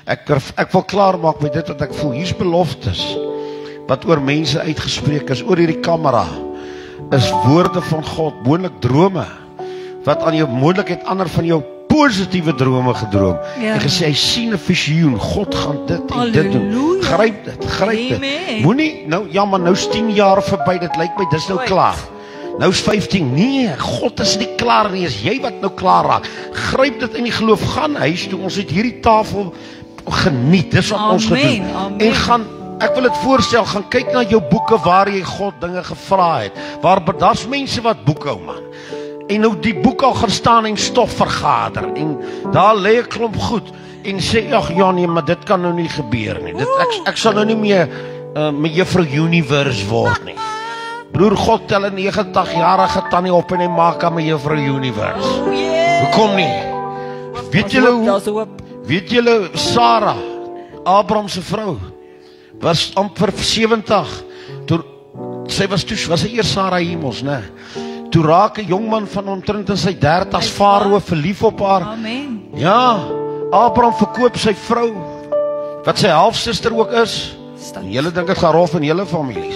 Ek wil klaar maak met dit wat ek voel. Hier's beloftes wat oor mense uitgespreek is, oor hierdie kamera, is woorde van God, moontlik drome, wat aan jou moontlikheid ander van jou positiewe drome gedroom. En gesê, hy sien 'n visioen, God gaan dit en dit doen. Gryp dit. Moenie, nou, ja maar nou is 10 jaar verby, dit lyk my, dis nou klaar. Nou is 15, nee, God is nie klaar nie, is jy wat nou klaar raak. Gryp dit in die geloof, gaan huis toe, ons het hierdie tafel geniet, dis wat ons gedoen. En gaan, ek wil dit voorstel, gaan kyk na jou boeke waar jy God dinge gevra het. Daar's mense wat boek hou, man. En nou die boek al gaan staan en stof vergader. En daar lê 'n klomp goed. En sê, ag ja nee, maar dit kan nou nie gebeur nie. Ek sal nou nie meer met Juffrou Universe word nie. Broer, God tel 'n 90-jarige tannie op en hy maak haar met Juffrou Universe. Hoekom nie? Weet julle Sarah, Abraham se vrou, was amper 70. Toe sy was eers Sarah Hemels, né? Toe raak 'n jong man van omtrent in sy 30's Farao verlief op haar. Amen. Ja, Abraham verkoop sy vrou, wat sy halfsuster ook is. En julle dink dit gaan rof in julle families.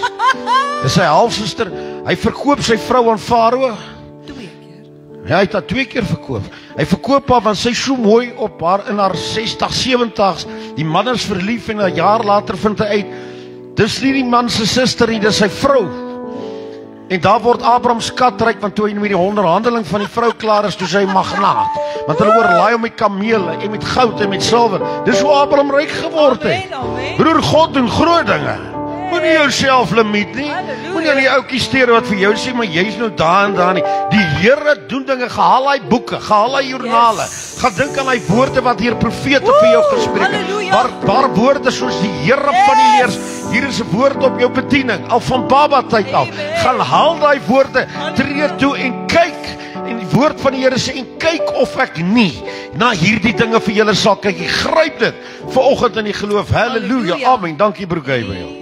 Dis sy halfsuster. Hy verkoop sy vrou aan Farao. 2 keer. Ja, hy het haar 2 keer verkoop. Hy verkoop haar want sy so mooi op haar in haar 60, 70's. Die man is verlief en 'n jaar later vind hy uit, dis nie die man se suster nie, dis sy vrou. En daar word Abraham skatryk, want toe hy met die onderhandeling van die vrou klaar is, toe sy magnaat. Want hulle oorlaai hom met kamele en met goud en met silwer. Dis hoe Abraham ryk geword het. Broer, God doen groot dinge. Moenie jouself limiet nie. Moenie aan die ouetjie steur wat vir jou sê, maar jy's nou daar en daar nie. Die Here doen dinge, gehaal hy boeke, gehaal hy joernale. Gaan dink aan hy woorde wat hier profete vir jou gespreek het. Waar woorde soos die Here van die leers, hier is 'n woord op jou bediening, al van baba tyd af. Gaan haal daai woorde, tree toe en kyk. En die woord van die Here sê, en kyk of ek nie na hierdie dinge vir julle sal kyk. Gryp dit vanoggend in die geloof. Halleluja. Amen. Dankie broer Gabriel.